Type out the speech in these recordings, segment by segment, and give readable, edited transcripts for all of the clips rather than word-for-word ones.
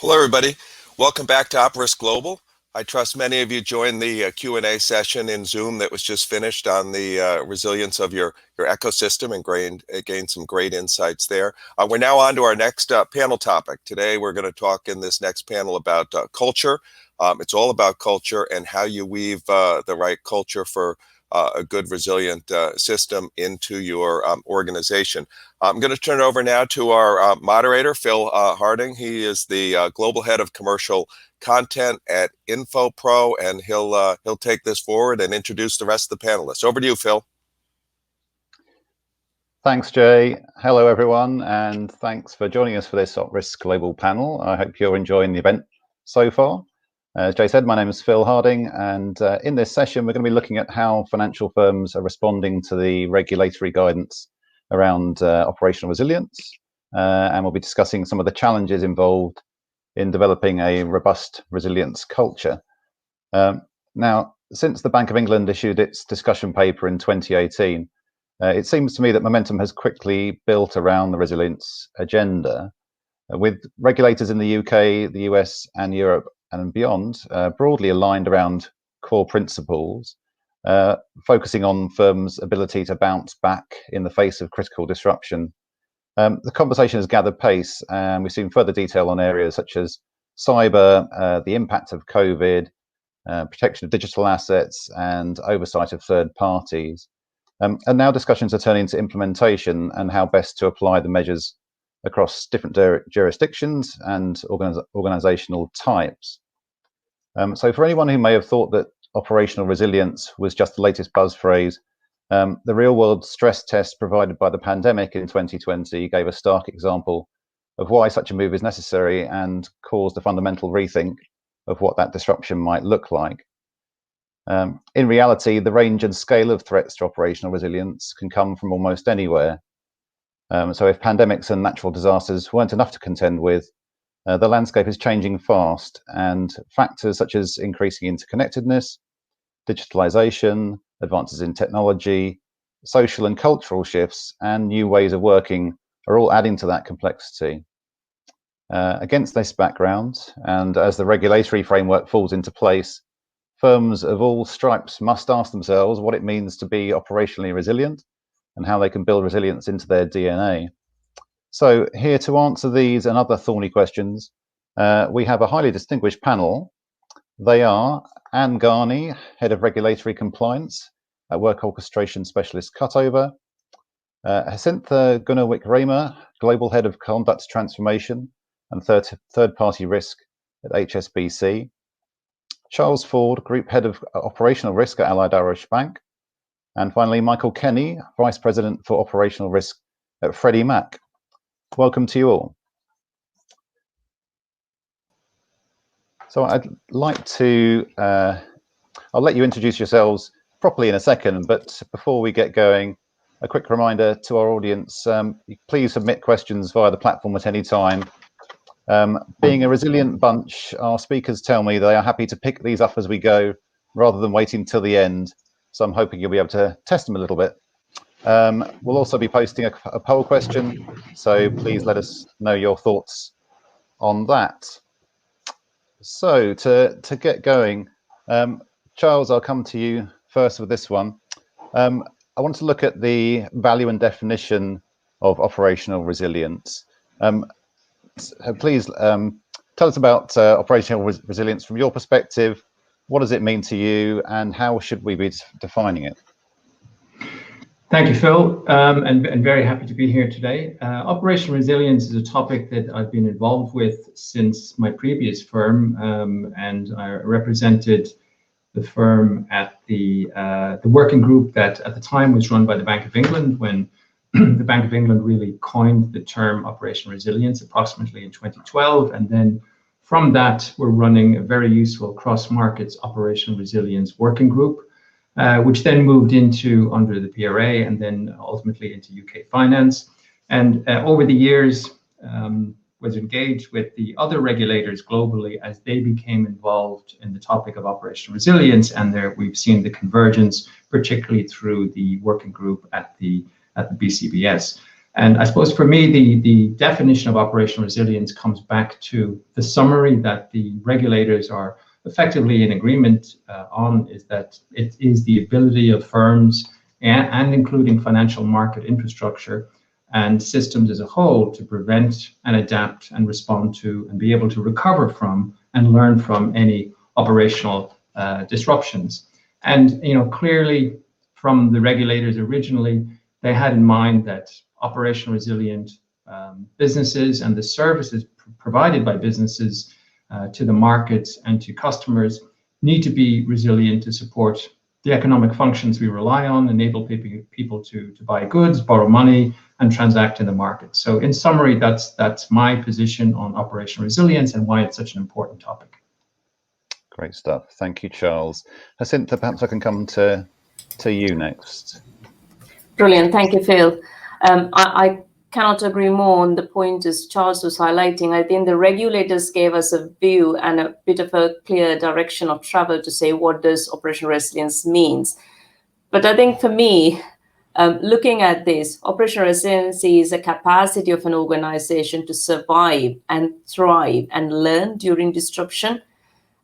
Hello, everybody. Welcome back to OpRisk Global. I trust many of you joined the Q&A session in Zoom that was just finished on the resilience of your ecosystem and gained some great insights there. We're now on to our next panel topic. Today, we're going to talk in this next panel about culture. It's all about culture and how you weave the right culture for a good, resilient system into your organization. I'm going to turn it over now to our moderator, Phil Harding. He is the Global Head of Commercial Content at InfoPro, and he'll take this forward and introduce the rest of the panelists. Over to you, Phil. Thanks, Jay. Hello, everyone, and thanks for joining us for this OpRisk Global panel. I hope you're enjoying the event so far. As Jay said, my name is Phil Harding, and in this session, we're going to be looking at how financial firms are responding to the regulatory guidance around operational resilience, and we'll be discussing some of the challenges involved in developing a robust resilience culture. Now, since the Bank of England issued its discussion paper in 2018, it seems to me that momentum has quickly built around the resilience agenda, with regulators in the UK, the US, and Europe and beyond broadly aligned around core principles, focusing on firms' ability to bounce back in the face of critical disruption. The conversation has gathered pace, and we've seen further detail on areas such as cyber, the impact of COVID, protection of digital assets, and oversight of third parties. And now discussions are turning to implementation and how best to apply the measures across different jurisdictions and organizational types. So for anyone who may have thought that operational resilience was just the latest buzz phrase, the real-world stress test provided by the pandemic in 2020 gave a stark example of why such a move is necessary and caused a fundamental rethink of what that disruption might look like. In reality, the range and scale of threats to operational resilience can come from almost anywhere. So if pandemics and natural disasters weren't enough to contend with, the landscape is changing fast, and factors such as increasing interconnectedness, digitalization, advances in technology, social and cultural shifts, and new ways of working are all adding to that complexity. Against this background, and as the regulatory framework falls into place, firms of all stripes must ask themselves what it means to be operationally resilient and how they can build resilience into their DNA. So here to answer these and other thorny questions, we have a highly distinguished panel. They are Anne Ghanie, Head of Regulatory Compliance at Work Orchestration Specialist Cutover, Hacintha Gunawik-Raymer, Global Head of Conduct Transformation and Third-Party Risk at HSBC, Charles Ford, Group Head of Operational Risk at Allied Irish Bank, and finally, Michael Kenny, Vice President for Operational Risk at Freddie Mac. Welcome to you all. So I'd like to, I'll let you introduce yourselves properly in a second, but before we get going, a quick reminder to our audience, please submit questions via the platform at any time. Being a resilient bunch, our speakers tell me they are happy to pick these up as we go, rather than waiting till the end. So I'm hoping you'll be able to test them a little bit. We'll also be posting a poll question, so please let us know your thoughts on that. So to get going, Charles, I'll come to you first with this one. I want to look at the value and definition of operational resilience. Please tell us about operational resilience from your perspective. What does it mean to you, and how should we be defining it? Thank you, Phil, and very happy to be here today. Operational resilience is a topic that I've been involved with since my previous firm, and I represented the firm at the working group that at the time was run by the Bank of England, when the Bank of England really coined the term operational resilience approximately in 2012. And then from that, we're running a very useful cross-markets operational resilience working group, which then moved into under the PRA and then ultimately into UK Finance. And over the years, was engaged with the other regulators globally as they became involved in the topic of operational resilience. And there we've seen the convergence, particularly through the working group at the BCBS. And I suppose for me, the definition of operational resilience comes back to the summary that the regulators are effectively in agreement on, is that it is the ability of firms and including financial market infrastructure and systems as a whole to prevent and adapt and respond to and be able to recover from and learn from any operational disruptions. And clearly from the regulators originally, they had in mind that operational resilient businesses and the services provided by businesses to the markets and to customers need to be resilient to support the economic functions we rely on, enable people to buy goods, borrow money, and transact in the market. So in summary, that's my position on operational resilience and why it's such an important topic. Great stuff. Thank you, Charles. Jacinta, perhaps I can come to you next. Brilliant. Thank you, Phil. I cannot agree more on the point as Charles was highlighting. I think the regulators gave us a view and a bit of a clear direction of travel to say what does operational resilience means. But I think for me, looking at this, operational resiliency is a capacity of an organization to survive and thrive and learn during disruption,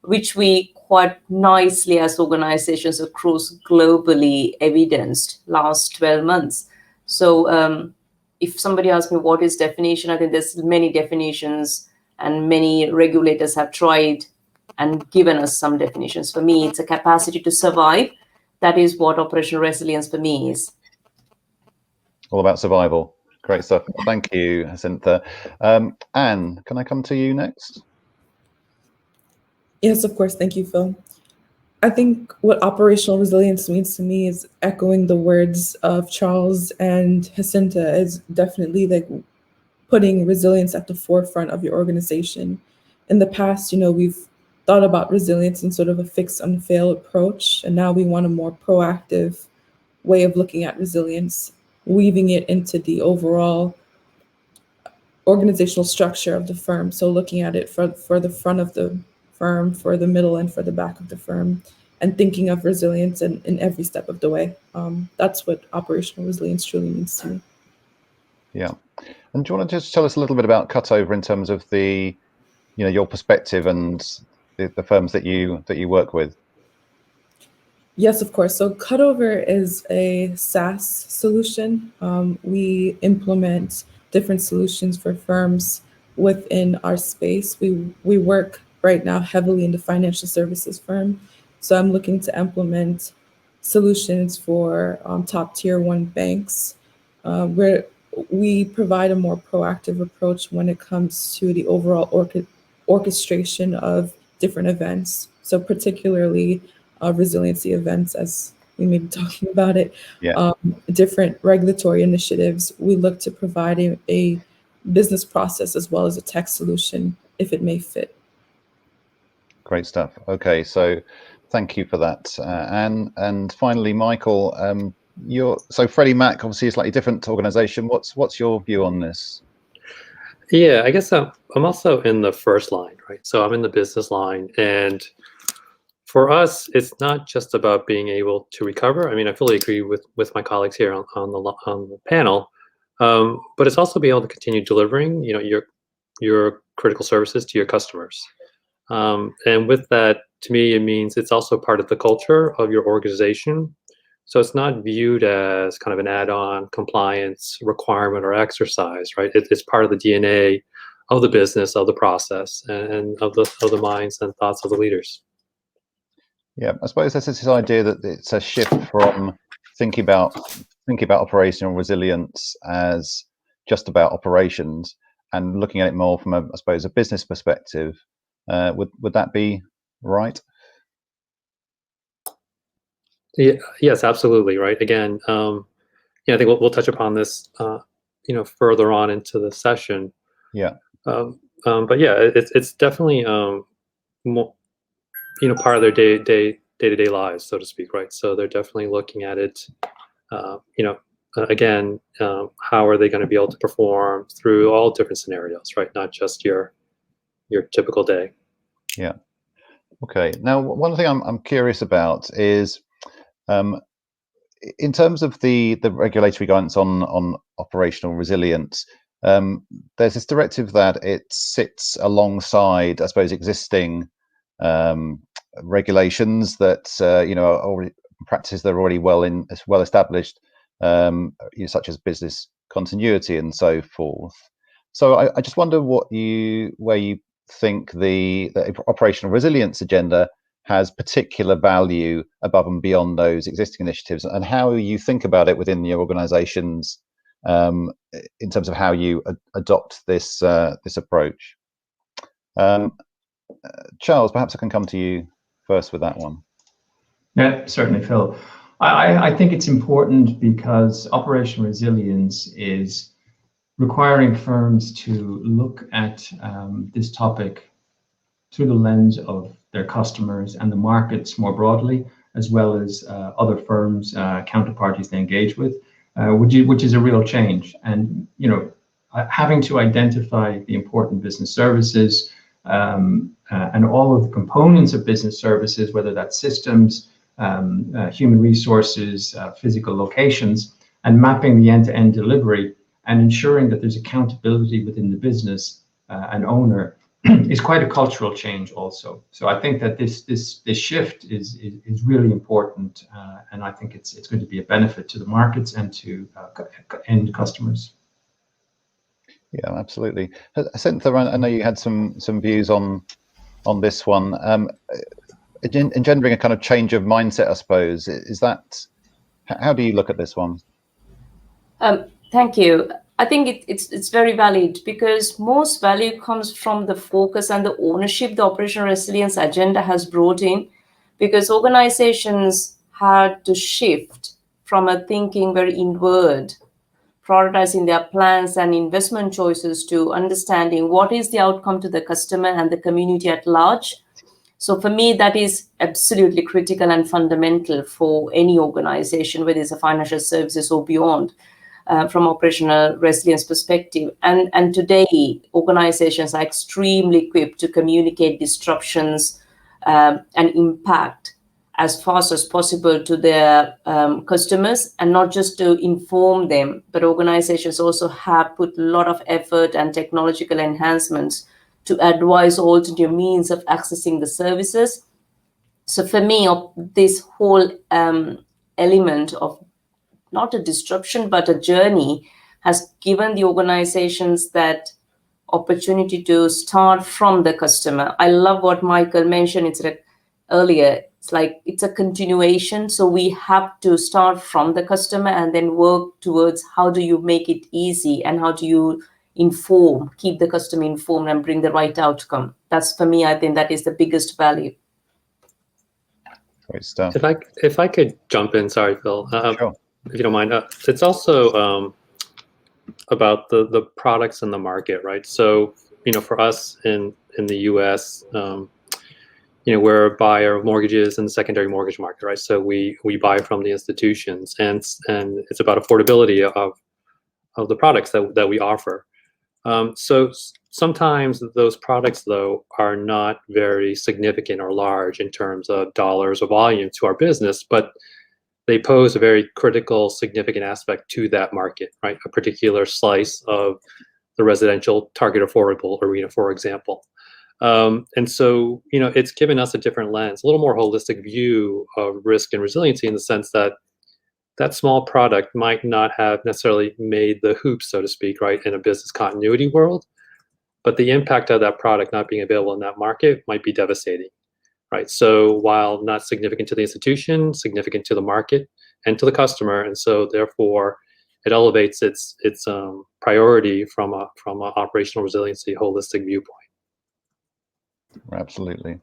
which we quite nicely as organizations across globally evidenced last 12 months. So if somebody asks me what is definition, I think there's many definitions and many regulators have tried and given us some definitions. For me, it's a capacity to survive. That is what operational resilience for me is. All about survival. Great stuff. Thank you, Jacinta. Anne, can I come to you next? Yes, of course. Thank you, Phil. I think what operational resilience means to me is echoing the words of Charles and Jacinta, is definitely like putting resilience at the forefront of your organization. In the past, we've thought about resilience in sort of a fix and fail approach, and now we want a more proactive way of looking at resilience, weaving it into the overall organizational structure of the firm. So looking at it for the front of the firm, for the middle, and for the back of the firm, and thinking of resilience in every step of the way. That's what operational resilience truly means to me. Yeah. And do you want to just tell us a little bit about Cutover in terms of the, your perspective and the firms that you work with? Yes, of course. So Cutover is a SaaS solution. We implement different solutions for firms within our space. We work right now heavily in the financial services firm. So I'm looking to implement solutions for top tier 1 banks, where we provide a more proactive approach when it comes to the overall orchestration of different events. So particularly resiliency events, as we may be talking about it, different regulatory initiatives. We look to provide a business process as well as a tech solution if it may fit. Great stuff. Okay, so thank you for that, Anne. And finally, Michael, so Freddie Mac, obviously a slightly different organization. What's your view on this? Yeah, I guess I'm also in the first line, right? So I'm in the business line, and for us, it's not just about being able to recover. I mean, I fully agree with my colleagues here on the panel, but it's also being able to continue delivering, your critical services to your customers. And with that, to me, it means it's also part of the culture of your organization. So it's not viewed as kind of an add-on compliance requirement or exercise, right? It's part of the DNA of the business, of the process, and of the minds and thoughts of the leaders. Yeah, I suppose there's this idea that it's a shift from thinking about operational resilience as just about operations and looking at it more from a business perspective. Would that be right? Yeah, yes, absolutely, right. Again, I think we'll touch upon this, further on into the session. Yeah. But yeah, it's definitely more, part of their day-to-day lives, so to speak, right? So they're definitely looking at it, again, how are they going to be able to perform through all different scenarios, right? Not just your typical day. Yeah. Okay. Now, one thing I'm curious about is, in terms of the regulatory guidance on operational resilience, there's this directive that it sits alongside, I suppose, existing regulations that are already practices that are already well established, such as business continuity and so forth. So I just wonder where you think the operational resilience agenda has particular value above and beyond those existing initiatives, and how you think about it within your organizations in terms of how you adopt this approach. Charles, perhaps I can come to you first with that one. Yeah, certainly, Phil. I think it's important because operational resilience is requiring firms to look at this topic through the lens of their customers and the markets more broadly, as well as other firms, counterparties they engage with, which is a real change. And having to identify the important business services and all of the components of business services, whether that's systems, human resources, physical locations, and mapping the end-to-end delivery and ensuring that there's accountability within the business and owner is quite a cultural change also. So I think that this shift is really important, and I think it's going to be a benefit to the markets and to end customers. Yeah, absolutely. Cynthia, I know you had some views on this one. Engendering a kind of change of mindset, I suppose. How do you look at this one? Thank you. I think it's very valid, because most value comes from the focus and the ownership the operational resilience agenda has brought in, because organizations had to shift from a thinking very inward, prioritizing their plans and investment choices, to understanding what is the outcome to the customer and the community at large. So for me, that is absolutely critical and fundamental for any organization, whether it's a financial services or beyond. From operational resilience perspective. And today, organizations are extremely equipped to communicate disruptions and impact as fast as possible to their customers, and not just to inform them, but organizations also have put a lot of effort and technological enhancements to advise alternative means of accessing the services. So for me, this whole element of not a disruption, but a journey, has given the organizations that opportunity to start from the customer. I love what Michael mentioned earlier. It's like it's a continuation. So we have to start from the customer and then work towards how do you make it easy and how do you keep the customer informed and bring the right outcome. That's, for me, I think that is the biggest value. Great stuff. If I could jump in, sorry, Phil. Sure. If you don't mind, it's also about the products in the market, right? So, for us in the U.S., we're a buyer of mortgages in the secondary mortgage market, right? So we buy from the institutions, and it's about affordability of the products that we offer. So sometimes those products, though, are not very significant or large in terms of dollars or volume to our business, but they pose a very critical, significant aspect to that market, right? A particular slice of the residential target affordable arena, for example. And so, it's given us a different lens, a little more holistic view of risk and resiliency, in the sense that that small product might not have necessarily made the hoops, so to speak, right, in a business continuity world, but the impact of that product not being available in that market might be devastating. Right. So while not significant to the institution, significant to the market and to the customer, and so therefore it elevates its priority from a operational resiliency holistic viewpoint. Absolutely.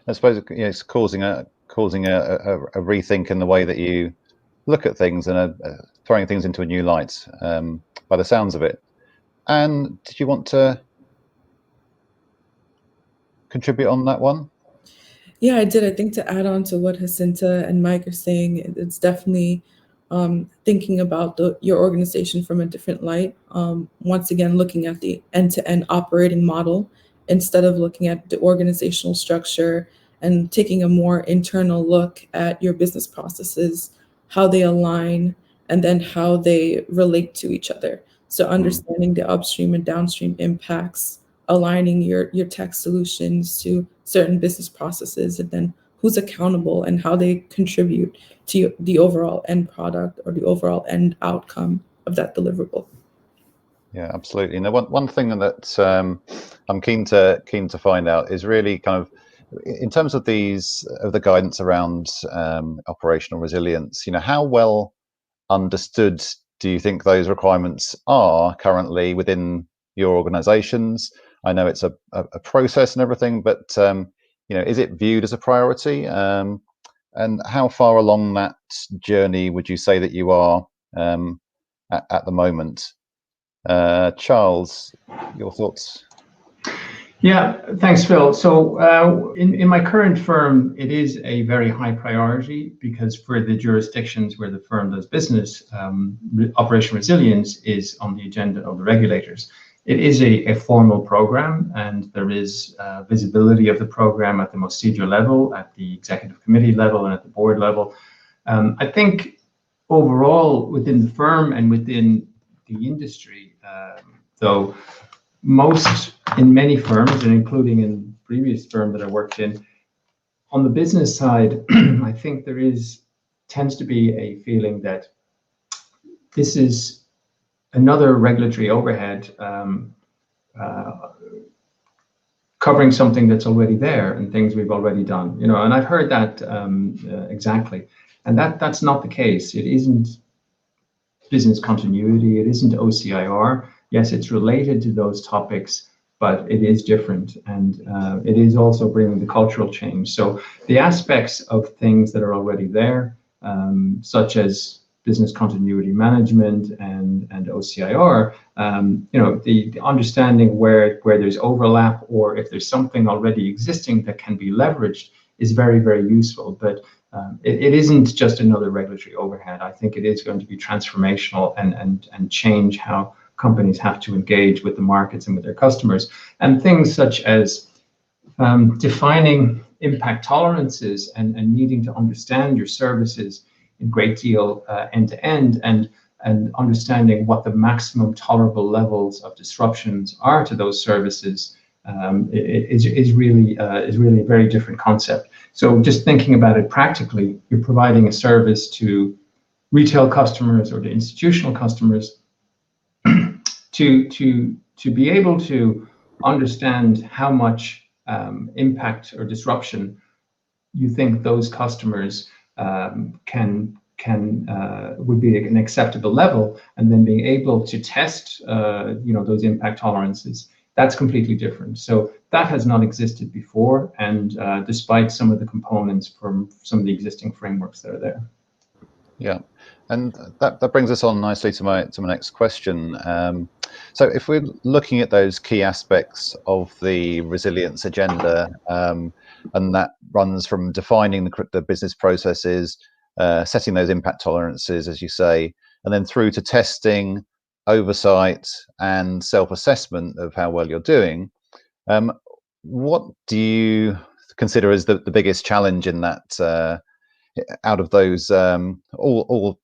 I suppose it's causing a rethink in the way that you look at things, and throwing things into a new light, by the sounds of it. And did you want to contribute on that one? Yeah, I did. I think to add on to what Jacinta and Mike are saying, it's definitely thinking about your organization from a different light. Once again, looking at the end-to-end operating model instead of looking at the organizational structure, and taking a more internal look at your business processes. how they align, and then how they relate to each other. So understanding the upstream and downstream impacts, aligning your tech solutions to certain business processes, and then who's accountable and how they contribute to the overall end product or the overall end outcome of that deliverable. Yeah, absolutely. Now, one thing that I'm keen to find out is really kind of in terms of the guidance around operational resilience. How well understood do you think those requirements are currently within your organizations? I know it's a process and everything, but is it viewed as a priority? And how far along that journey would you say that you are at the moment? Charles, your thoughts? Yeah, thanks, Phil. So in my current firm, it is a very high priority because for the jurisdictions where the firm does business, operational resilience is on the agenda of the regulators. It is a formal program, and there is visibility of the program at the most senior level, at the executive committee level, and at the board level. I think overall within the firm and within the industry, though, in many firms, and including in previous firm that I worked in, on the business side, I think there tends to be a feeling that this is another regulatory overhead covering something that's already there and things we've already done. And I've heard that exactly, and that's not the case. It isn't business continuity. It isn't OCIR. Yes, it's related to those topics, but it is different, and it is also bringing the cultural change. So the aspects of things that are already there, such as business continuity management and OCIR, the understanding where there's overlap or if there's something already existing that can be leveraged is very, very useful. But it isn't just another regulatory overhead. I think it is going to be transformational and change how companies have to engage with the markets and with their customers. And things such as defining impact tolerances and needing to understand your services in great deal end to end, and understanding what the maximum tolerable levels of disruptions are to those services is really a very different concept. So just thinking about it practically, you're providing a service to retail customers or to institutional customers to be able to understand how much impact or disruption you think those customers would be an acceptable level, and then being able to test those impact tolerances. That's completely different. So that has not existed before, and despite some of the components from some of the existing frameworks that are there. Yeah, and that brings us on nicely to my next question. So if we're looking at those key aspects of the resilience agenda, and that runs from defining the business processes, setting those impact tolerances, as you say, and then through to testing, oversight, and self-assessment of how well you're doing, what do you consider as the biggest challenge in that, out of those all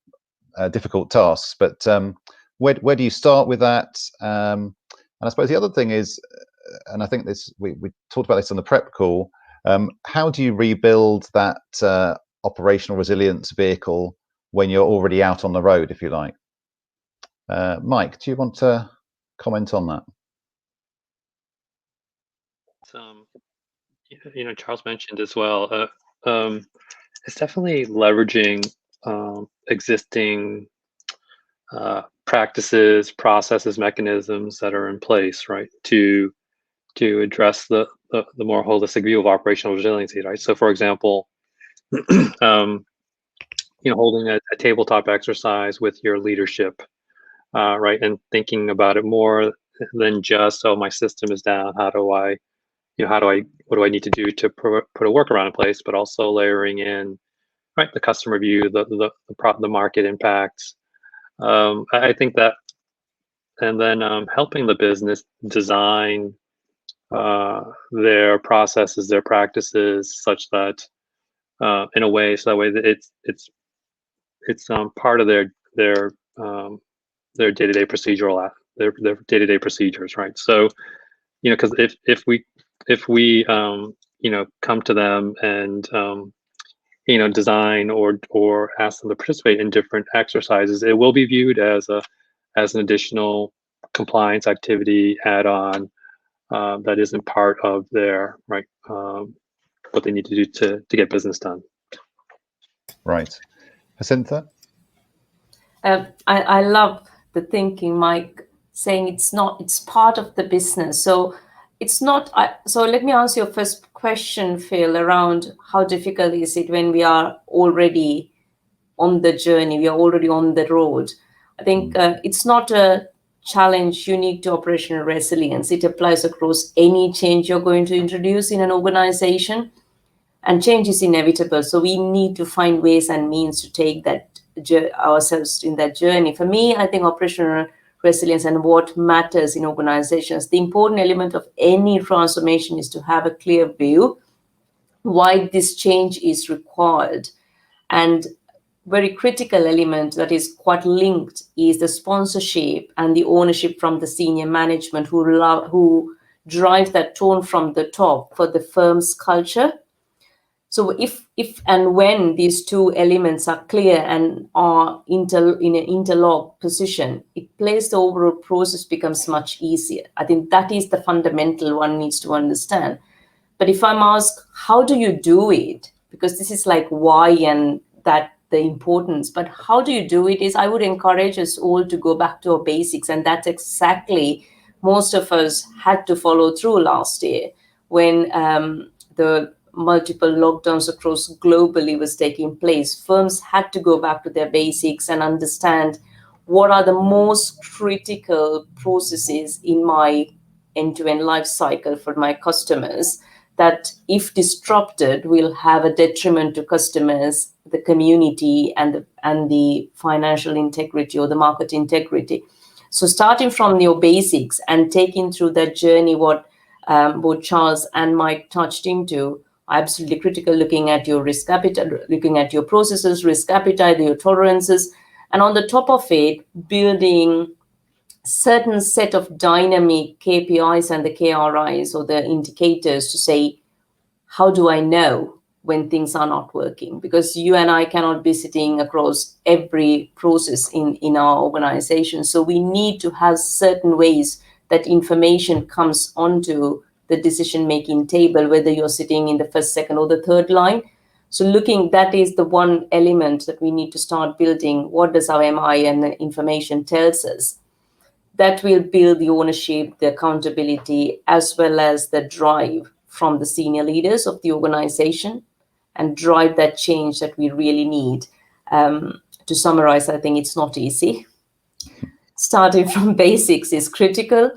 difficult tasks? But where do you start with that? And I suppose the other thing is, and I think we talked about this on the prep call, how do you rebuild that operational resilience vehicle when you're already out on the road, if you like? Mike, do you want to comment on that? Charles mentioned as well. It's definitely leveraging existing practices, processes, mechanisms that are in place, right, to address the more holistic view of operational resiliency, right? So, for example, holding a tabletop exercise with your leadership, right, and thinking about it more than just, oh, my system is down. What do I need to do to put a workaround in place? But also layering in, right, the customer view, the market impacts. I think that, and then helping the business design their processes, their practices, such that in a way, so that way that part of their day-to-day procedural their day-to-day procedures, right? So, you know, because if we you know, come to them and you know, design or ask them to participate in different exercises, it will be viewed as an additional compliance activity add-on that isn't part of their what they need to do to get business done. Right. Jacinta? I love the thinking, Mike, saying it's part of the business. So it's not, so let me answer your first question, Phil, around how difficult is it when we are already on the journey, we are already on the road. I think it's not a challenge unique to operational resilience. It applies across any change you're going to introduce in an organization, and change is inevitable. So we need to find ways and means to take that ourselves in that journey. For me, I think operational resilience and what matters in organizations, the important element of any transformation is to have a clear view why this change is required. And very critical element that is quite linked is the sponsorship and the ownership from the senior management who drive that tone from the top for the firm's culture. So if and when these two elements are clear and are in an interlocked position, it plays the overall process becomes much easier. I think that is the fundamental one needs to understand. But if I'm asked, how do you do it? Because this is like why and that the importance, but how do you do it is I would encourage us all to go back to our basics. And that's exactly most of us had to follow through last year when the multiple lockdowns across globally was taking place. Firms had to go back to their basics and understand what are the most critical processes in my end-to-end life cycle for my customers that if disrupted will have a detriment to customers, the community, and the financial integrity or the market integrity. So starting from your basics and taking through that journey, what both Charles and Mike touched into, absolutely critical, looking at your risk appetite, looking at your processes, risk appetite, your tolerances, and on the top of it, building certain set of dynamic KPIs and the KRIs or the indicators to say, how do I know when things are not working? Because you and I cannot be sitting across every process in our organization. So we need to have certain ways that information comes onto the decision-making table, whether you're sitting in the first, second, or the third line. So that is the one element that we need to start building. What does our MI and the information tells us? That will build the ownership, the accountability, as well as the drive from the senior leaders of the organization and drive that change that we really need. To summarize, I think it's not easy. Starting from basics is critical.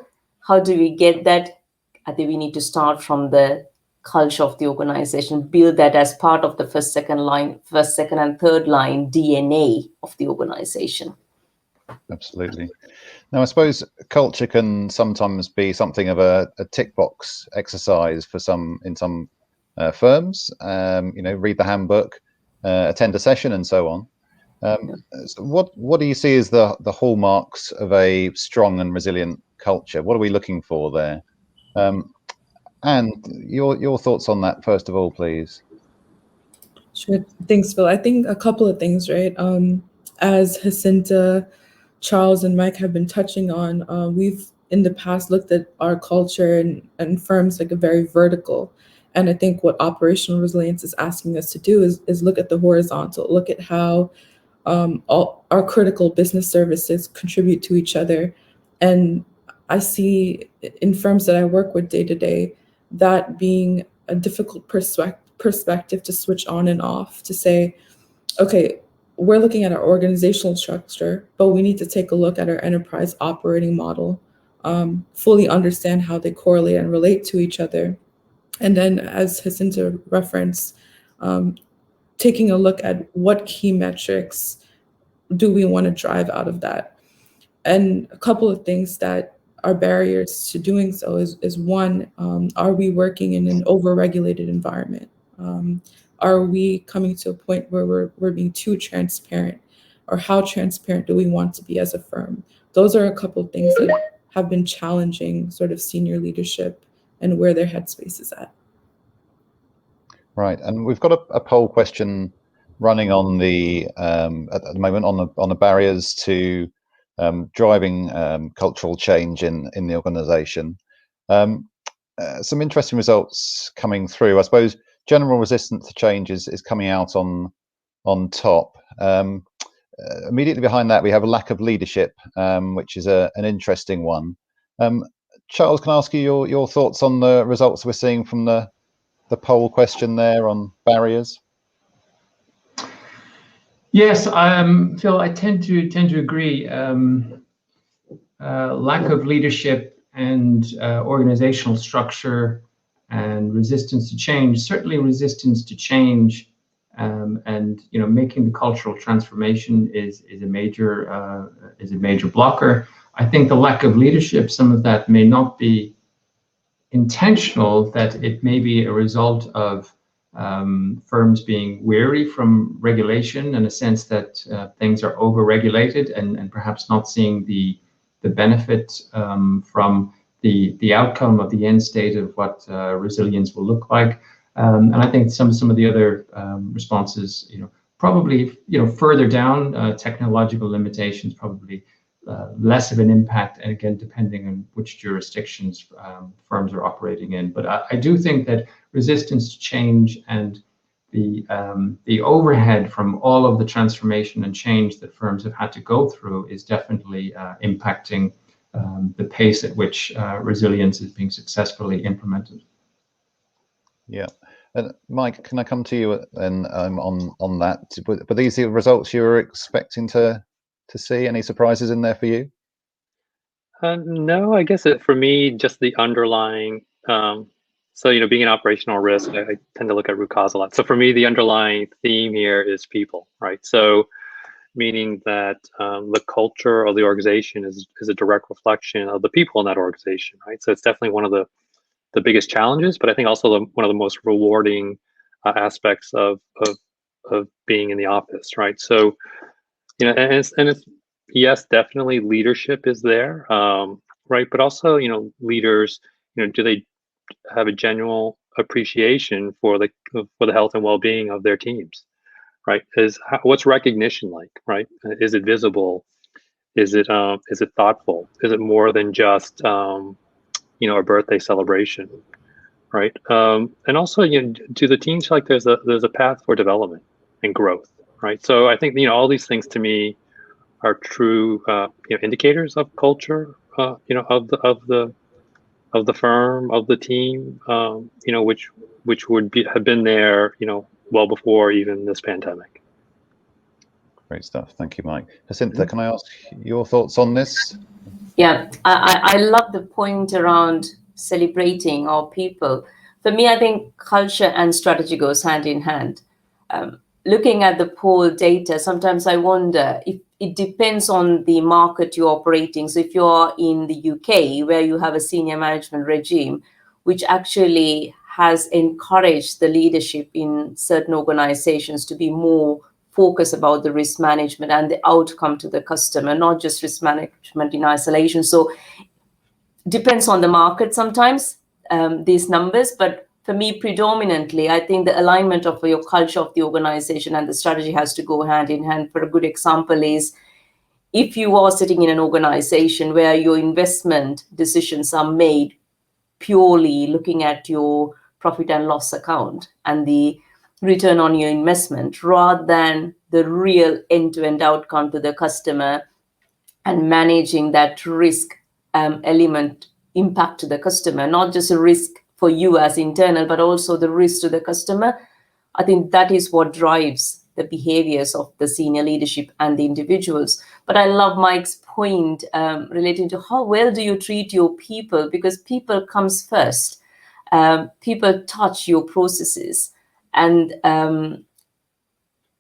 How do we get that? I think we need to start from the culture of the organization, build that as part of the first, second, and third line DNA of the organization. Absolutely. Now, I suppose culture can sometimes be something of a tick box exercise for some firms. You know, read the handbook, attend a session, and so on. So what do you see as the hallmarks of a strong and resilient culture? What are we looking for there? And your thoughts on that, first of all, please. Sure. Thanks, Phil. I think a couple of things, right? As Jacinta, Charles, and Mike have been touching on, we've in the past looked at our culture and firms like a very vertical. And I think what operational resilience is asking us to do is look at the horizontal, look at how all our critical business services contribute to each other. And I see in firms that I work with day to day, that being a difficult perspective to switch on and off, to say, okay, we're looking at our organizational structure, but we need to take a look at our enterprise operating model, fully understand how they correlate and relate to each other. And then, as Jacinta referenced, taking a look at what key metrics do we want to drive out of that. And a couple of things that are barriers to doing so is one, are we working in an over-regulated environment? Are we coming to a point where we're being too transparent? or how transparent do we want to be as a firm? Those are a couple of things that have been challenging sort of senior leadership and where their headspace is at. Right, and we've got a poll question running on the at the moment on the barriers to driving cultural change in the organisation. Some interesting results coming through. I suppose general resistance to change is coming out on top. Immediately behind that, we have a lack of leadership, which is an interesting one. Charles, can I ask you your thoughts on the results we're seeing from the poll question there on barriers? Yes, Phil, I tend to agree. Lack of leadership and organizational structure and resistance to change, certainly resistance to change, and making the cultural transformation is a major blocker. I think the lack of leadership, some of that may not be intentional, that it may be a result of firms being weary from regulation, in a sense that things are over-regulated and perhaps not seeing the benefit from the outcome of the end state of what resilience will look like. And I think some of the other responses, probably further down, technological limitations probably less of an impact, and again, depending on which jurisdictions firms are operating in. But I do think that resistance to change and the overhead from all of the transformation and change that firms have had to go through is definitely impacting the pace at which resilience is being successfully implemented. Yeah. And Mike, can I come to you then on that? But these are the results you were expecting to see? Any surprises in there for you? No, I guess for me, just the underlying. So, being an operational risk, I tend to look at root cause a lot. So for me, the underlying theme here is people, right? So meaning that the culture of the organization is a direct reflection of the people in that organization, right? So it's definitely one of the biggest challenges, but I think also one of the most rewarding aspects of being in the office, right? So, and it's yes, definitely leadership is there, right? But also, leaders, do they have a genuine appreciation for the health and well-being of their teams, right? What's recognition like, right? Is it visible? Is it thoughtful? Is it more than just a birthday celebration, right? And also, do the teams feel like there's a path for development and growth, right? So I think all these things to me are true indicators of culture, of the firm, of the team, which would have been there, well before even this pandemic. Great stuff. Thank you, Mike. Jacinta, can I ask your thoughts on this? Yeah, I love the point around celebrating our people. For me, I think culture and strategy goes hand in hand. Looking at the poll data, sometimes I wonder if it depends on the market you're operating. So if you're in the UK, where you have a senior management regime, which actually has encouraged the leadership in certain organizations to be more focused about the risk management and the outcome to the customer, not just risk management in isolation. So depends on the market sometimes, these numbers, but for me, predominantly, I think the alignment of your culture of the organization and the strategy has to go hand in hand. For a good example is, if you are sitting in an organization where your investment decisions are made purely looking at your profit and loss account and the return on your investment, rather than the real end-to-end outcome to the customer and managing that risk element impact to the customer, not just a risk for you as internal, but also the risk to the customer. I think that is what drives the behaviors of the senior leadership and the individuals. But I love Mike's point relating to how well do you treat your people, because people comes first. People touch your processes. And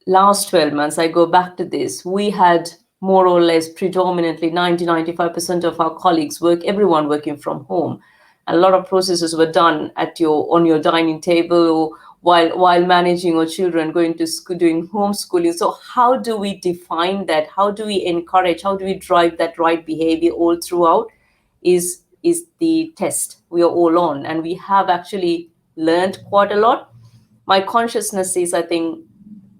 last 12 months, I go back to this, we had more or less predominantly 90-95% of our colleagues everyone working from home. A lot of processes were done on your dining table while managing our children, going to school, doing homeschooling. So how do we define that? How do we encourage? How do we drive that right behavior all throughout? Is the test we are all on, and we have actually learned quite a lot. My consciousness is, I think,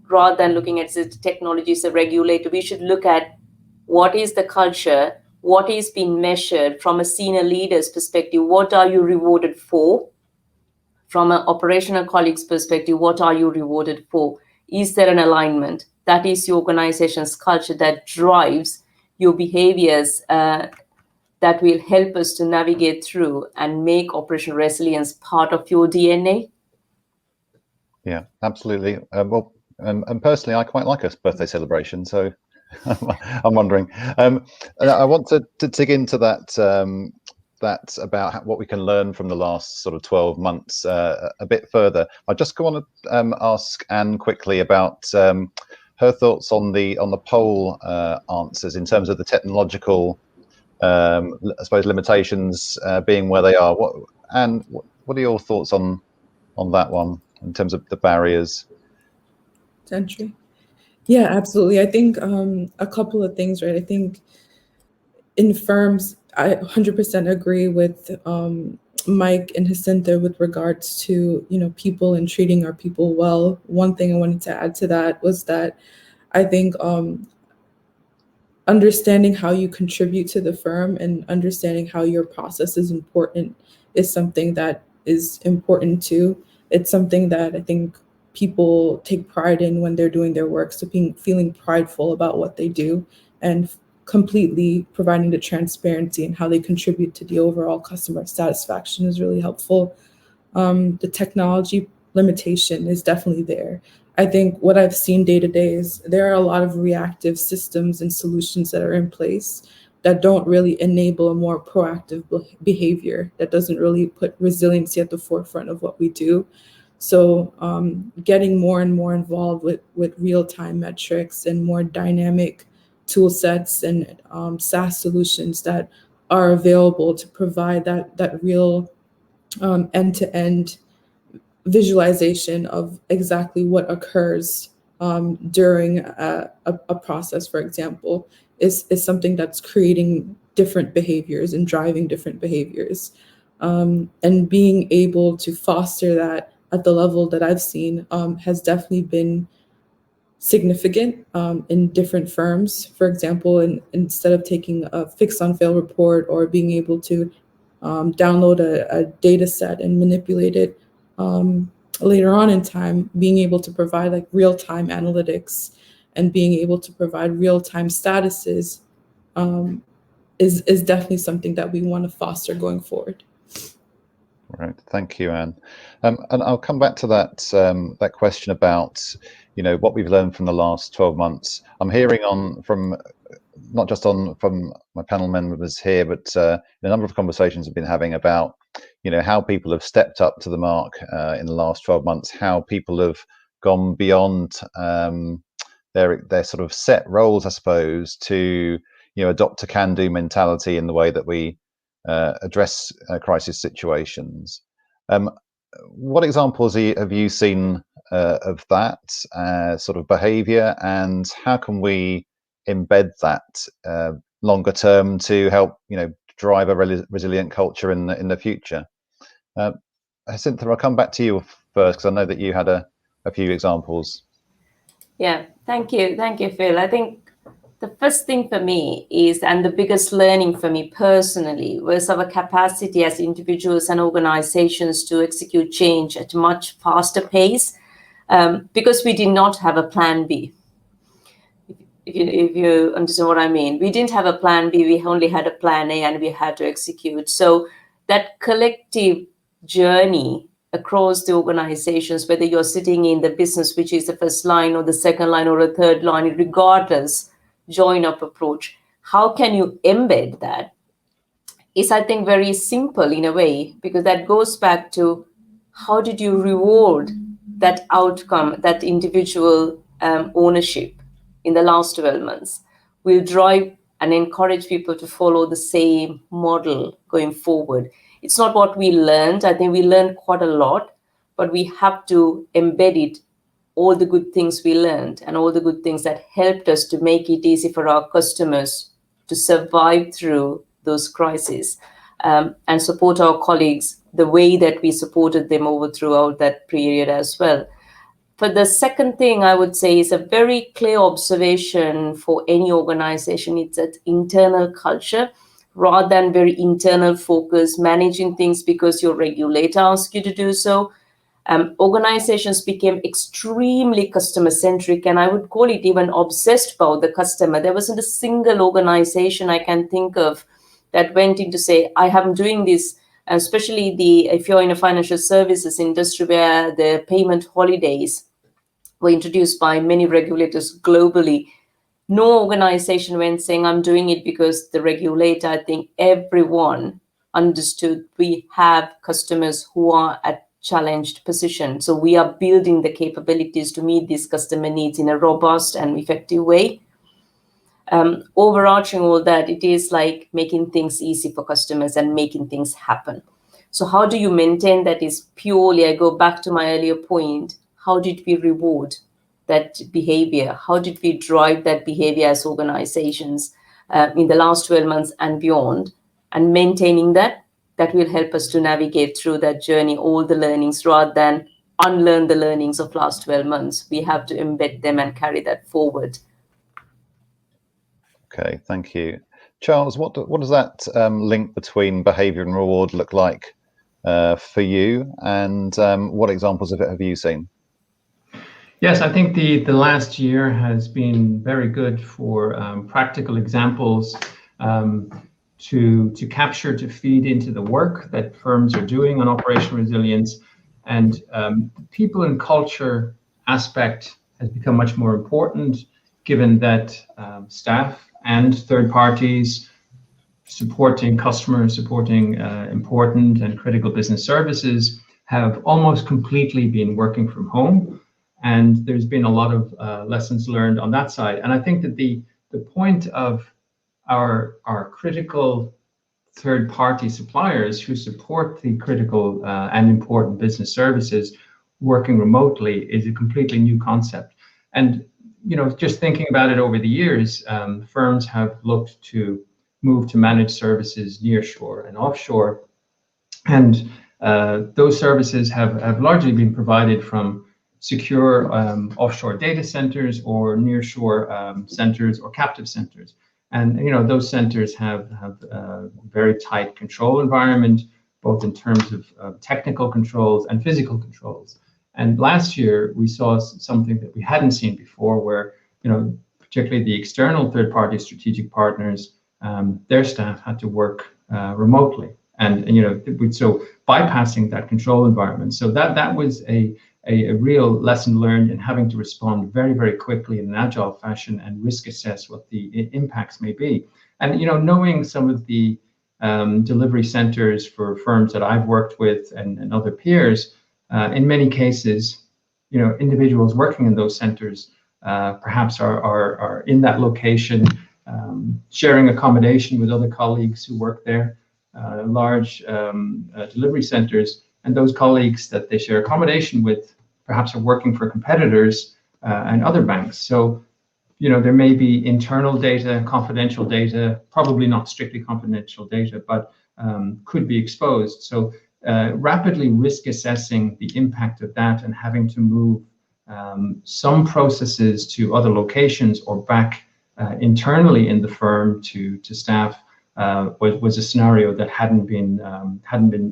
rather than looking at the technology as a regulator, we should look at what is the culture, what is being measured from a senior leader's perspective, what are you rewarded for? From an operational colleague's perspective, what are you rewarded for? Is there an alignment? That is your organization's culture that drives your behaviors that will help us to navigate through and make operational resilience part of your DNA. Yeah, absolutely. Well, and personally, I quite like a birthday celebration, so I'm wondering. And I want to dig into that that about what we can learn from the last sort of 12 months a bit further. I just want to ask Anne quickly about her thoughts on the poll answers in terms of the technological, I suppose, limitations being where they are. Anne, what are your thoughts on that one in terms of the barriers to entry? Yeah, absolutely. I think a couple of things, right? I think in firms, I 100% agree with Mike and Jacinta with regards to, people and treating our people well. One thing I wanted to add to that was that I think understanding how you contribute to the firm and understanding how your process is important is something that is important too. It's something that I think people take pride in when they're doing their work. So feeling prideful about what they do and completely providing the transparency and how they contribute to the overall customer satisfaction is really helpful. The technology limitation is definitely there. I think what I've seen day to day is there are a lot of reactive systems and solutions that are in place that don't really enable a more proactive behavior, that doesn't really put resiliency at the forefront of what we do. So getting more and more involved with real-time metrics and more dynamic tool sets and SaaS solutions that are available to provide that real end-to-end visualization of exactly what occurs during a process, for example, is something that's creating different behaviors and driving different behaviors. And being able to foster that at the level that I've seen has definitely been significant in different firms. For example, instead of taking a fix on fail report or being able to download a data set and manipulate it later on in time, being able to provide like real-time analytics and being able to provide real-time statuses is definitely something that we want to foster going forward. Right, thank you, Anne. And I'll come back to that that question about what we've learned from the last 12 months. I'm hearing from not just from my panel members here, but a number of conversations I've been having about how people have stepped up to the mark in the last 12 months, how people have gone beyond their sort of set roles, I suppose, to adopt a can-do mentality in the way that we address crisis situations. What examples have you seen of that sort of behavior, and how can we embed that longer term to help drive a resilient culture in the future? Jacinta, I'll come back to you first because I know that you had a few examples. Yeah, thank you, Phil. I think the first thing for me is, and the biggest learning for me personally, was our capacity as individuals and organizations to execute change at a much faster pace, because we did not have a plan B. If you understand what I mean, we didn't have a plan B, we only had a plan A and we had to execute. So that collective journey across the organizations, whether you're sitting in the business, which is the first line or the second line or the third line, regardless, join up approach. How can you embed that? Is, I think, very simple in a way, because that goes back to how did you reward that outcome, that individual ownership in the last 12 months? We'll drive and encourage people to follow the same model going forward. It's not what we learned. I think we learned quite a lot, but we have to embed it, all the good things we learned and all the good things that helped us to make it easy for our customers to survive through those crises, and support our colleagues the way that we supported them over throughout that period as well. For the second thing, I would say is a very clear observation for any organization. It's that internal culture rather than very internal focus, managing things because your regulator asks you to do so. Organizations became extremely customer centric, and I would call it even obsessed about the customer. There wasn't a single organization I can think of that went in to say, I am doing this, especially if you're in a financial services industry where the payment holidays were introduced by many regulators globally. No organization went saying, I'm doing it because the regulator. I think everyone understood we have customers who are at challenged position. So we are building the capabilities to meet these customer needs in a robust and effective way. Overarching all that, it is like making things easy for customers and making things happen. So how do you maintain that is purely, I go back to my earlier point, how did we reward that behavior? How did we drive that behavior as organizations in the last 12 months and beyond? And maintaining that will help us to navigate through that journey, all the learnings, rather than unlearn the learnings of last 12 months. We have to embed them and carry that forward. Okay, thank you. Charles, what does that link between behavior and reward look like for you, and what examples of it have you seen? Yes, I think the last year has been very good for practical examples to capture, to feed into the work that firms are doing on operational resilience. And the people and culture aspect has become much more important, given that staff and third parties supporting customers, supporting important and critical business services have almost completely been working from home. And there's been a lot of lessons learned on that side. And I think that the point of our critical third-party suppliers who support the critical and important business services working remotely is a completely new concept. And just thinking about it over the years, firms have looked to move to managed services nearshore and offshore, and those services have largely been provided from secure offshore data centers or nearshore centers or captive centers. And those centers have a very tight control environment, both in terms of technical controls and physical controls. And last year we saw something that we hadn't seen before, where particularly the external third-party strategic partners, their staff had to work remotely, and so bypassing that control environment. So that was a real lesson learned in having to respond very, very quickly in an agile fashion and risk assess what the impacts may be. And knowing some of the delivery centers for firms that I've worked with and other peers, in many cases, individuals working in those centers perhaps are in that location, sharing accommodation with other colleagues who work there, large delivery centers, and those colleagues that they share accommodation with perhaps are working for competitors and other banks. So, there may be internal data, confidential data, probably not strictly confidential data, but could be exposed. So rapidly risk assessing the impact of that and having to move some processes to other locations or back internally in the firm to staff was a scenario that hadn't been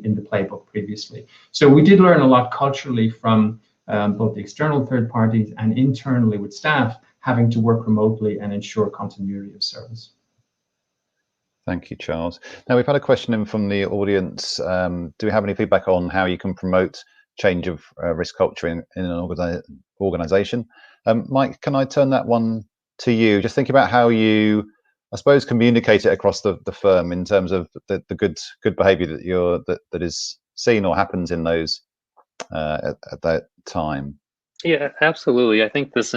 in the playbook previously. So we did learn a lot culturally from both the external third parties and internally with staff having to work remotely and ensure continuity of service. Thank you, Charles. Now we've had a question in from the audience. Do we have any feedback on how you can promote change of risk culture in an organization? Mike, can I turn that one to you? Just think about how you, I suppose, communicate it across the firm in terms of the good behaviour that is seen or happens in those at that time. Yeah, absolutely. I think this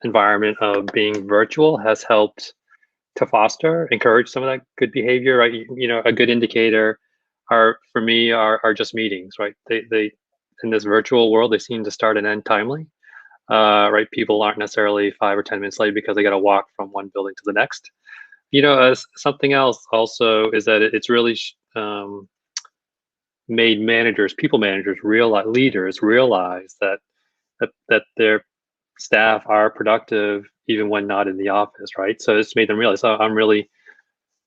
environment of being virtual has helped to encourage some of that good behavior, right? A good indicator for me are just meetings, right? They in this virtual world, they seem to start and end timely. Right? People aren't necessarily 5 or 10 minutes late because they got to walk from one building to the next. Something else also is that it's really made people managers, leaders realize that their staff are productive even when not in the office, right? So it's made them realize, oh, I'm really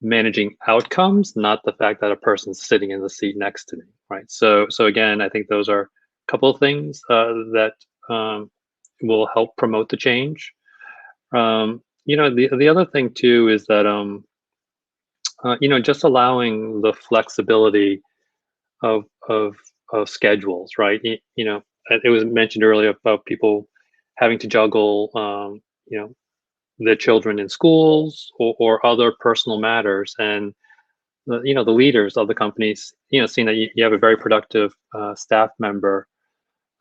managing outcomes, not the fact that a person's sitting in the seat next to me, right? So again, I think those are a couple of things that will help promote the change. The other thing too is that just allowing the flexibility of schedules, right? It was mentioned earlier about people having to juggle, their children in schools or other personal matters, and the leaders of the companies, seeing that you have a very productive staff member,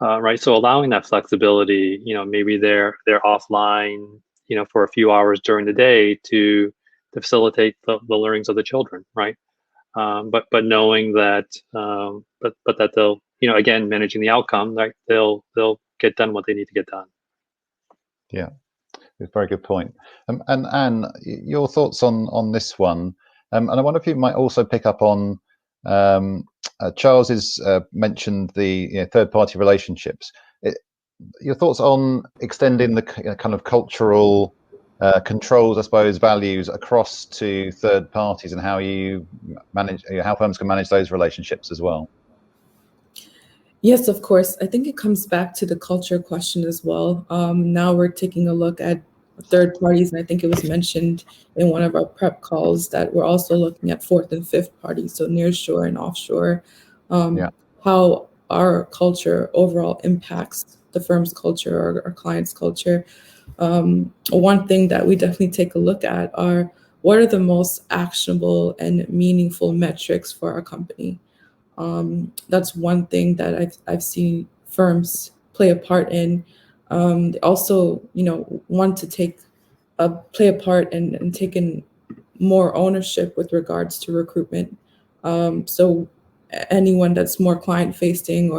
right? So allowing that flexibility, maybe they're offline, for a few hours during the day to facilitate the learnings of the children, right? But knowing that, but that they'll, again, managing the outcome, right? They'll get done what they need to get done. Yeah, it's a very good point. And Anne, your thoughts on this one? And I wonder if you might also pick up on Charles has mentioned the third-party relationships. Your thoughts on extending the kind of cultural controls, I suppose, values across to third parties, and how you manage, how firms can manage those relationships as well. Yes, of course. I think it comes back to the culture question as well. Now we're taking a look at third parties, and I think it was mentioned in one of our prep calls that we're also looking at fourth and fifth parties, so nearshore and offshore, how our culture overall impacts the firm's culture or our client's culture. One thing that we definitely take a look at are what are the most actionable and meaningful metrics for our company. That's one thing that I've seen firms play a part in. They also, want to play a part and take in more ownership with regards to recruitment. So anyone that's more client facing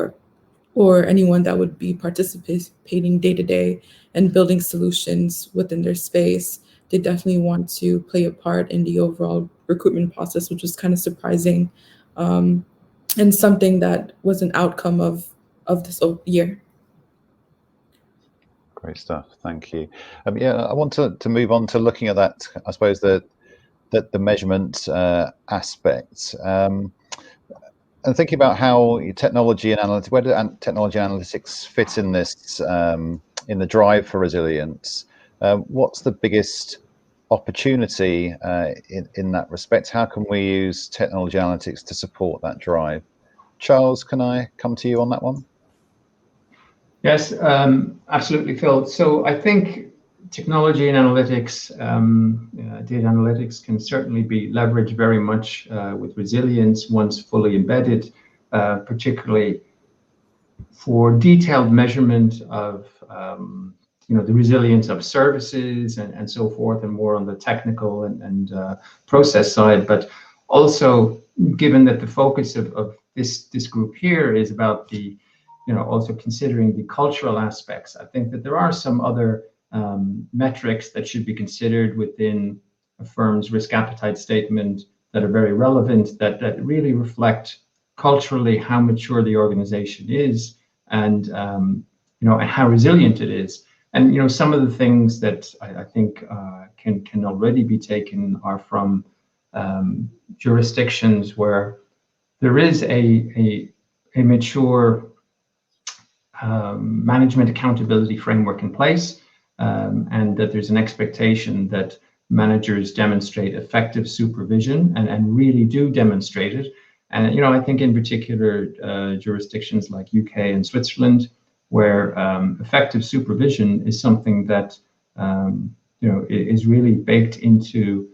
or anyone that would be participating day to day and building solutions within their space, they definitely want to play a part in the overall recruitment process, which is kind of surprising. And something that was an outcome of this year. Great stuff. Thank you. I want to move on to looking at that, I suppose, the measurement aspect, and thinking about how technology and analytics, where do technology and analytics fit in this, in the drive for resilience? What's the biggest opportunity in that respect? How can we use technology analytics to support that drive? Charles, can I come to you on that one? Yes, absolutely, Phil. So I think technology and analytics, data analytics can certainly be leveraged very much with resilience once fully embedded, particularly for detailed measurement of the resilience of services and so forth, and more on the technical and process side. But also, given that the focus of this group here is about the also considering the cultural aspects, I think that there are some other metrics that should be considered within a firm's risk appetite statement that are very relevant, that really reflect culturally how mature the organization is, and and how resilient it is. And some of the things that I think can already be taken are from jurisdictions where there is a mature management accountability framework in place, and that there's an expectation that managers demonstrate effective supervision and really do demonstrate it. And I think in particular jurisdictions like UK and Switzerland, where effective supervision is something that is really baked into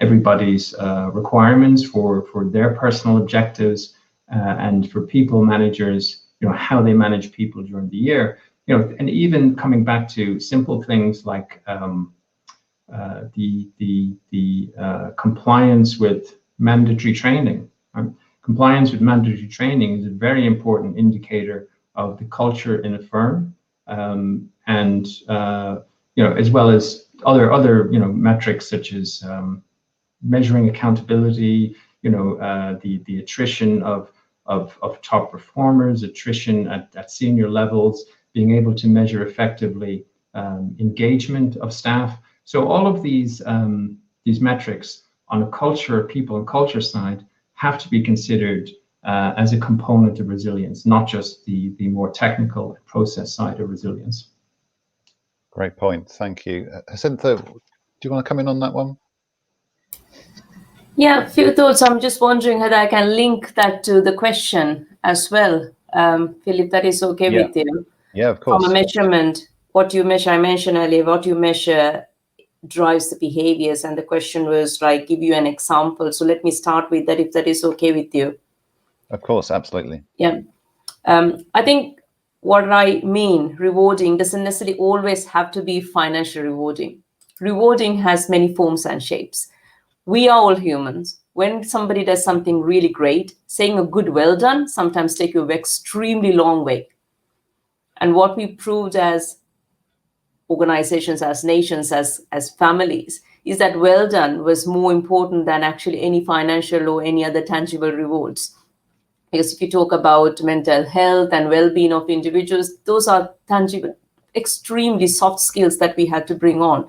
everybody's requirements for their personal objectives, and for people managers, how they manage people during the year, and even coming back to simple things like the compliance with mandatory training. Compliance with mandatory training is a very important indicator of the culture in a firm, and as well as other metrics such as measuring accountability, the attrition of top performers, attrition at senior levels, being able to measure effectively engagement of staff. So all of these metrics on a culture, people and culture side have to be considered as a component of resilience, not just the more technical process side of resilience. Great point. Thank you. Jacinta, do you want to come in on that one? Yeah, a few thoughts. I'm just wondering whether I can link that to the question as well. Phil, if that is okay with you. Yeah, of course. From a measurement, what you measure, I mentioned earlier, what you measure drives the behaviors. And the question was, like, give you an example. So let me start with that, if that is okay with you. Of course, absolutely. Yeah. I think what I mean, rewarding doesn't necessarily always have to be financially rewarding. Rewarding has many forms and shapes. We are all humans. When somebody does something really great, saying a good well done sometimes take you an extremely long way. And what we proved as organizations, as nations, as families, is that well done was more important than actually any financial or any other tangible rewards. Because if you talk about mental health and well-being of individuals, those are tangible, extremely soft skills that we had to bring on.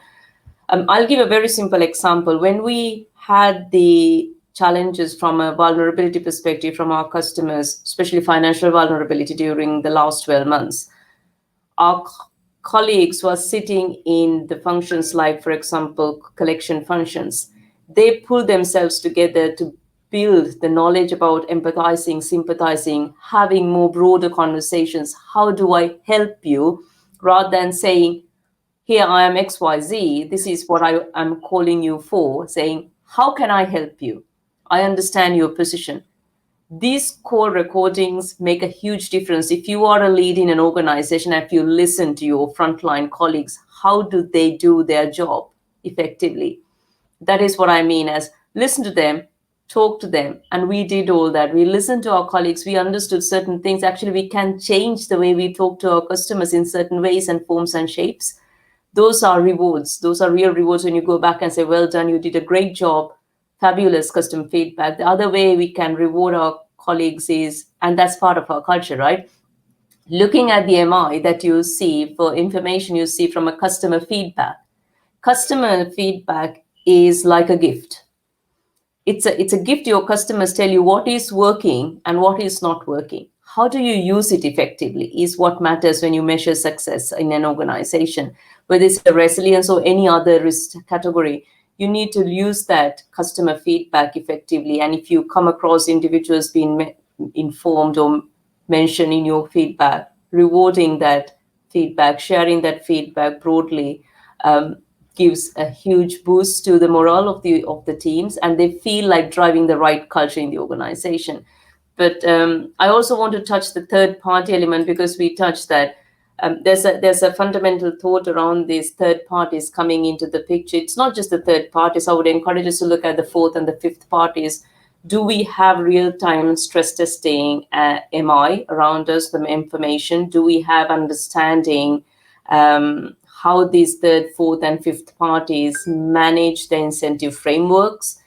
I'll give a very simple example. When we had the challenges from a vulnerability perspective from our customers, especially financial vulnerability during the last 12 months, our colleagues were sitting in the functions like, for example, collection functions. They pulled themselves together to build the knowledge about empathizing, sympathizing, having more broader conversations. How do I help you? Rather than saying, here I am XYZ, this is what I am calling you for, saying, how can I help you? I understand your position. These call recordings make a huge difference. If you are a lead in an organization, if you listen to your frontline colleagues, how do they do their job effectively? That is what I mean as listen to them, talk to them. And we did all that. We listened to our colleagues. We understood certain things. Actually, we can change the way we talk to our customers in certain ways and forms and shapes. Those are rewards. Those are real rewards when you go back and say, well done, you did a great job, fabulous custom feedback. The other way we can reward our colleagues is, and that's part of our culture, right? Looking at the MI that you see for information you see from a customer feedback. Customer feedback is like a gift. It's a gift. Your customers tell you what is working and what is not working. How do you use it effectively is what matters when you measure success in an organization. Whether it's a resilience or any other risk category, you need to use that customer feedback effectively. And if you come across individuals being informed or mentioned in your feedback, rewarding that feedback, sharing that feedback broadly, gives a huge boost to the morale of the teams, and they feel like driving the right culture in the organization. But I also want to touch the third party element, because we touched that. There's a fundamental thought around these third parties coming into the picture. It's not just the third parties. I would encourage us to look at the fourth and the fifth parties. Do we have real-time stress testing MI around us, the information? Do we have understanding how these third, fourth, and fifth parties manage the incentive frameworks?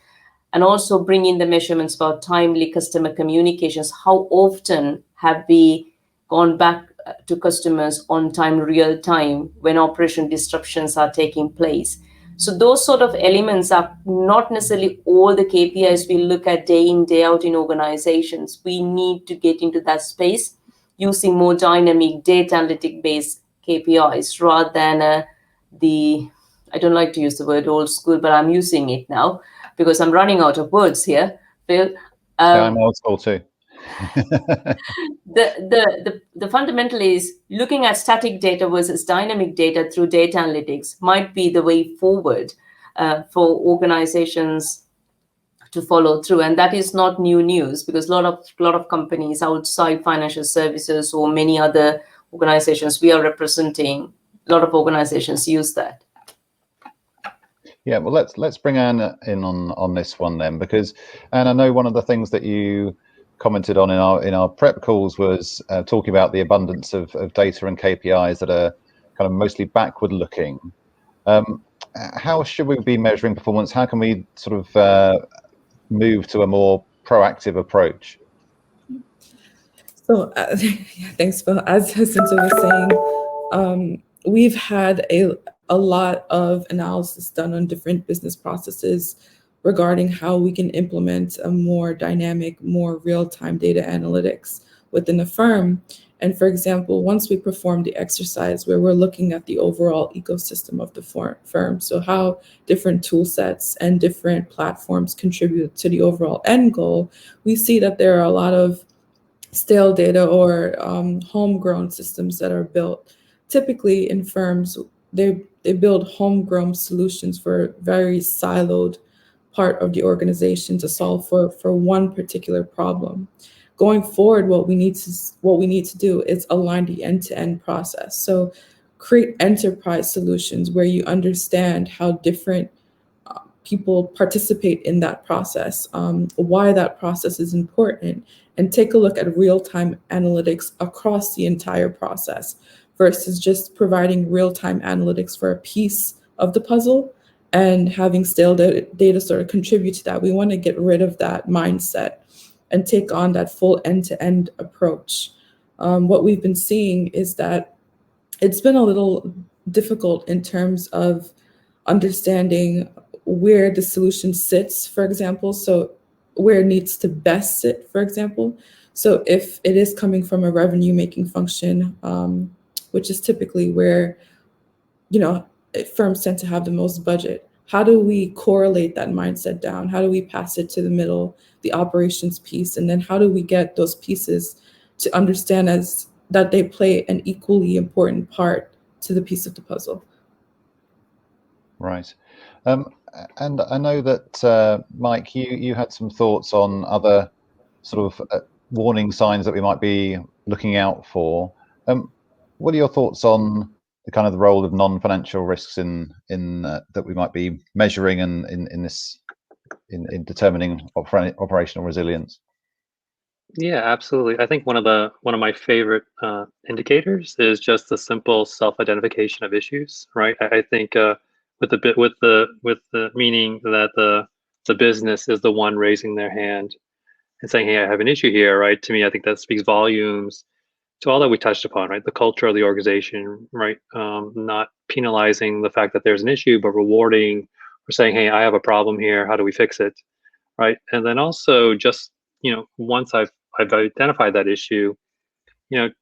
And also bring in the measurements about timely customer communications. How often have we gone back to customers on time, real time, when operation disruptions are taking place? So those sort of elements are not necessarily all the KPIs we look at day in, day out in organizations. We need to get into that space using more dynamic data analytic based KPIs rather than I don't like to use the word old school, but I'm using it now because I'm running out of words here, Phil. Yeah, I'm old school too. The fundamental is looking at static data versus dynamic data through data analytics might be the way forward for organizations to follow through. And that is not new news, because a lot of companies outside financial services or many other organizations we are representing, a lot of organizations use that. Yeah, well, let's bring Anne in on this one then, because, and I know one of the things that you commented on in our prep calls was talking about the abundance of data and KPIs that are kind of mostly backward looking. How should we be measuring performance? How can we sort of move to a more proactive approach? So thanks, Phil. As Jacinta was saying, we've had a lot of analysis done on different business processes regarding how we can implement a more dynamic, more real-time data analytics within the firm. And for example, once we perform the exercise where we're looking at the overall ecosystem of the firm, so how different tool sets and different platforms contribute to the overall end goal, we see that there are a lot of stale data or homegrown systems that are built. Typically in firms, they build homegrown solutions for a very siloed part of the organization to solve for one particular problem. Going forward, what we need to do is align the end-to-end process. So create enterprise solutions where you understand how different people participate in that process, why that process is important, and take a look at real-time analytics across the entire process versus just providing real-time analytics for a piece of the puzzle and having stale data sort of contribute to that. We want to get rid of that mindset and take on that full end-to-end approach. What we've been seeing is that it's been a little difficult in terms of understanding where the solution sits, for example, so where it needs to best sit, for example. So if it is coming from a revenue-making function, which is typically where, firms tend to have the most budget, how do we correlate that mindset down? How do we pass it to the middle, the operations piece? And then how do we get those pieces to understand as that they play an equally important part to the piece of the puzzle? Right. And I know that, Mike, you had some thoughts on other sort of warning signs that we might be looking out for. What are your thoughts on the kind of the role of non-financial risks in that we might be measuring and in determining operational resilience? Yeah, absolutely. I think one of my favorite indicators is just the simple self-identification of issues, right? I think with the meaning that the business is the one raising their hand and saying, "Hey, I have an issue here," right? To me, I think that speaks volumes to all that we touched upon, right? The culture of the organization, right? Not penalizing the fact that there's an issue, but rewarding or saying, "Hey, I have a problem here. How do we fix it?" Right? And then also just once I've identified that issue,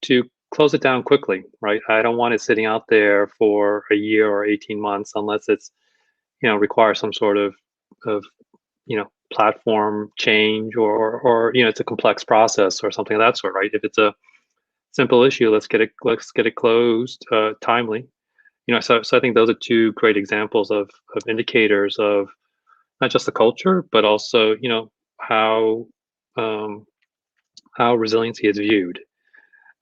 to close it down quickly, right? I don't want it sitting out there for a year or 18 months unless it's requires some sort of platform change or it's a complex process or something of that sort, right? If it's a simple issue, let's get it closed timely. So I think those are two great examples of indicators of not just the culture, but also how resiliency is viewed,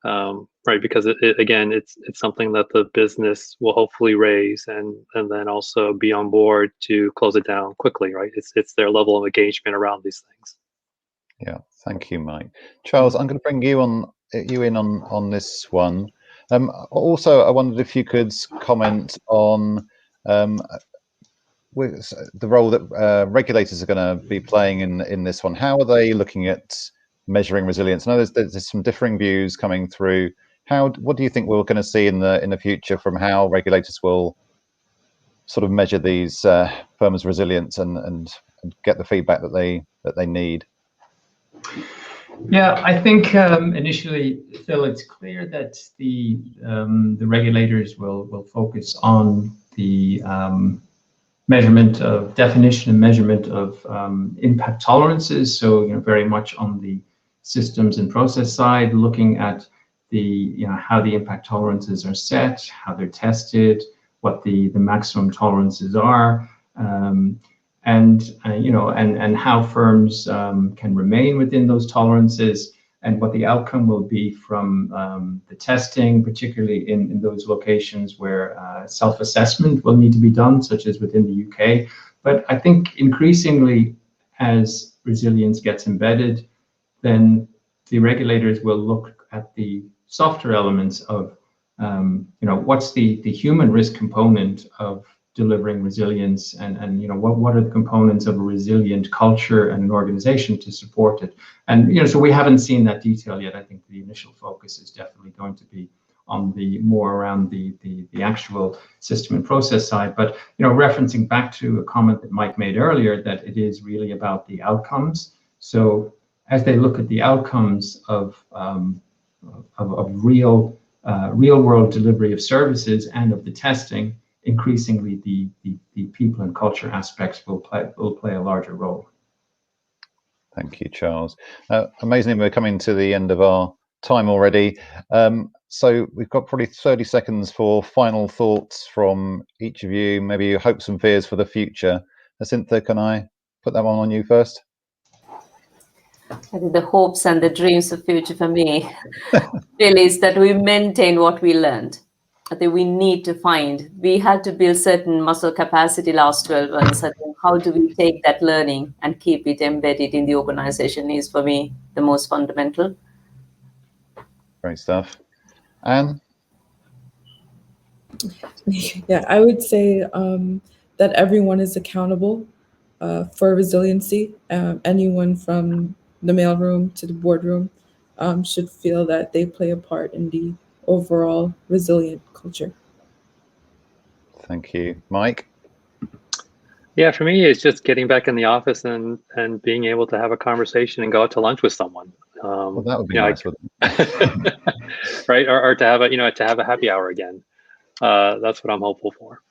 right? Because again, it's something that the business will hopefully raise and then also be on board to close it down quickly, right? It's their level of engagement around these things. Yeah, thank you, Mike. Charles, I'm going to bring you in on this one. Also, I wondered if you could comment on with the role that regulators are going to be playing in this one. How are they looking at measuring resilience? I know there's some differing views coming through. What do you think we're going to see in the future from how regulators will sort of measure these firms' resilience and get the feedback that they need? Yeah, I think initially, Phil, it's clear that the regulators will focus on the definition and measurement of impact tolerances. So very much on the systems and process side, looking at how the impact tolerances are set, how they're tested, what the maximum tolerances are. And how firms can remain within those tolerances and what the outcome will be from the testing, particularly in those locations where self-assessment will need to be done, such as within the UK. But I think increasingly, as resilience gets embedded then the regulators will look at the softer elements of, what's the human risk component of delivering resilience, and what are the components of a resilient culture and an organization to support it. And so we haven't seen that detail yet. I think the initial focus is definitely going to be on the more around the actual system and process side. But referencing back to a comment that Mike made earlier, that it is really about the outcomes. So as they look at the outcomes of real world delivery of services and of the testing, increasingly the people and culture aspects will play a larger role. Thank you, Charles. Amazingly, we're coming to the end of our time already. So we've got probably 30 seconds for final thoughts from each of you, maybe your hopes and fears for the future. Jacinta, can I put that one on you first? I think the hopes and the dreams of future for me really is that we maintain what we learned. I think we had to build certain muscle capacity last 12 months. I think how do we take that learning and keep it embedded in the organization is, for me, the most fundamental. Great stuff. Anne? Yeah, I would say that everyone is accountable for resiliency. Anyone from the mailroom to the boardroom should feel that they play a part in the overall resilient culture. Thank you. Mike? Yeah, for me, it's just getting back in the office and being able to have a conversation and go out to lunch with someone. Well, that would be nice, wouldn't it? Right, or to have a happy hour again. That's what I'm hopeful for.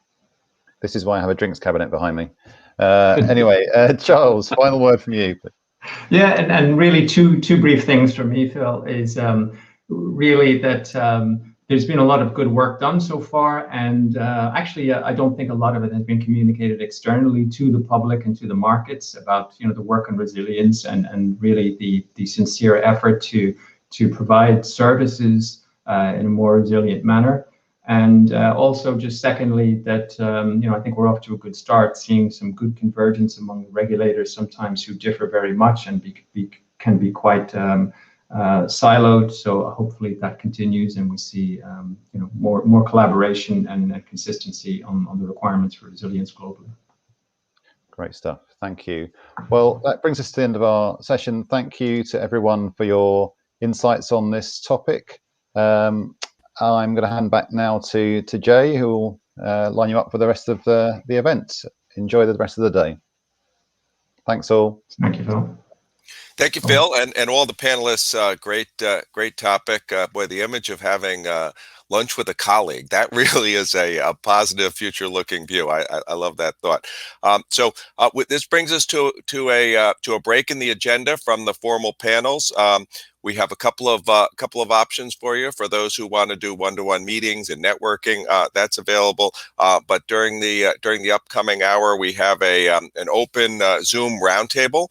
This is why I have a drinks cabinet behind me. Anyway, Charles, final word from you. Yeah, and really two brief things from me, Phil, is really that there's been a lot of good work done so far, and actually I don't think a lot of it has been communicated externally to the public and to the markets about the work on resilience and really the sincere effort to provide services in a more resilient manner. And also, just secondly, that I think we're off to a good start, seeing some good convergence among regulators, sometimes who differ very much and can be quite siloed. So hopefully that continues, and we see more collaboration and consistency on the requirements for resilience globally. Great stuff. Thank you. Well, that brings us to the end of our session. Thank you to everyone for your insights on this topic. I'm going to hand back now to Jay, who will line you up for the rest of the event. Enjoy the rest of the day. Thanks all. Thank you, Phil. Thank you, Phil, and all the panelists. Great topic. Boy, the image of having lunch with a colleague, that really is a positive, future-looking view. I love that thought. So this brings us to a break in the agenda from the formal panels. We have a couple of options for you for those who want to do one-to-one meetings and networking. That's available. But during the upcoming hour, we have an open Zoom roundtable.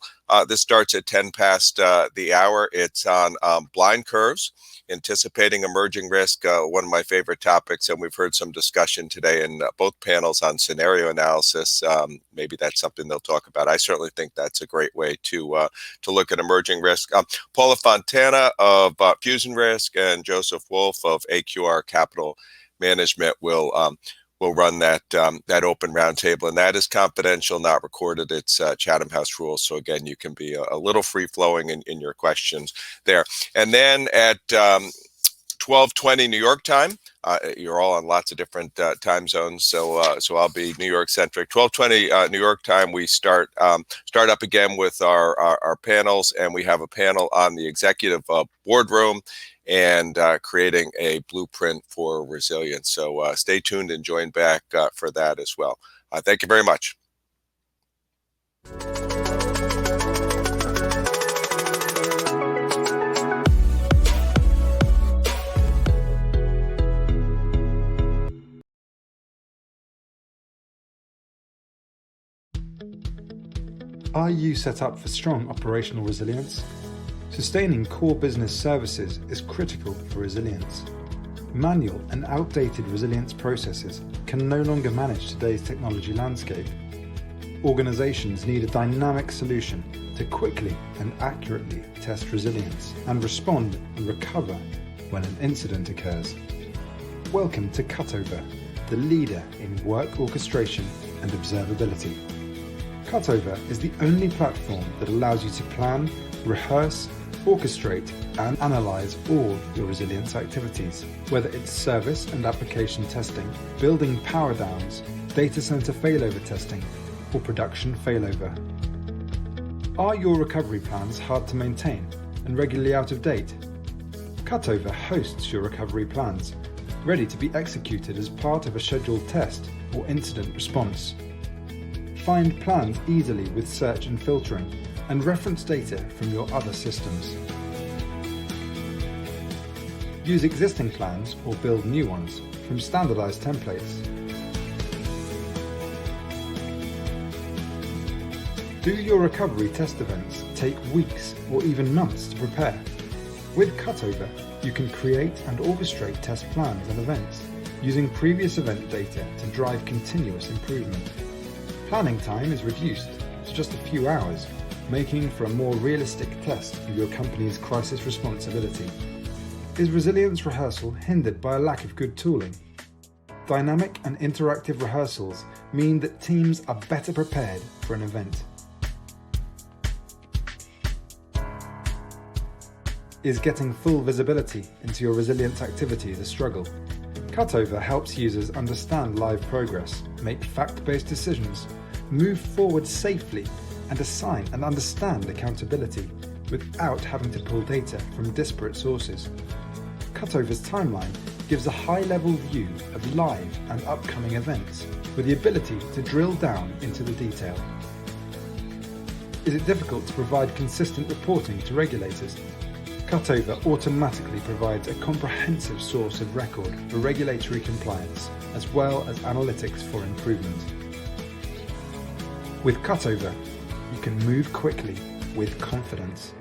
This starts at 10 past the hour. It's on blind curves, anticipating emerging risk, one of my favorite topics, and we've heard some discussion today in both panels on scenario analysis. Maybe that's something they'll talk about. I certainly think that's a great way to look at emerging risk. Paula Fontana of Fusion Risk and Joseph Wolf of AQR Capital Management will run that open roundtable, and that is confidential, not recorded. It's Chatham House rules, so again, you can be a little free-flowing in your questions there. And then at 12:20 New York time, you're all on lots of different time zones, so I'll be New York centric. 12:20 New York time, we start up again with our panels, and we have a panel on the executive boardroom and creating a blueprint for resilience. So stay tuned and join back for that as well. Thank you very much. Are you set up for strong operational resilience? Sustaining core business services is critical for resilience. Manual and outdated resilience processes can no longer manage today's technology landscape. Organizations need a dynamic solution to quickly and accurately test resilience and respond and recover when an incident occurs. Welcome to Cutover, the leader in work orchestration and observability. Cutover is the only platform that allows you to plan, rehearse, orchestrate, and analyze all your resilience activities, whether it's service and application testing, building power downs, data center failover testing, or production failover. Are your recovery plans hard to maintain and regularly out of date? Cutover hosts your recovery plans, ready to be executed as part of a scheduled test or incident response. Find plans easily with search and filtering, and reference data from your other systems. Use existing plans or build new ones from standardized templates. Do your recovery test events take weeks or even months to prepare? With Cutover, you can create and orchestrate test plans and events using previous event data to drive continuous improvement. Planning time is reduced to just a few hours, making for a more realistic test of your company's crisis responsibility. Is resilience rehearsal hindered by a lack of good tooling? Dynamic and interactive rehearsals mean that teams are better prepared for an event. Is getting full visibility into your resilience activities a struggle? Cutover helps users understand live progress, make fact-based decisions, move forward safely, and assign and understand accountability without having to pull data from disparate sources. Cutover's timeline gives a high-level view of live and upcoming events with the ability to drill down into the detail. Is it difficult to provide consistent reporting to regulators? Cutover automatically provides a comprehensive source of record for regulatory compliance, as well as analytics for improvement. With Cutover, you can move quickly with confidence.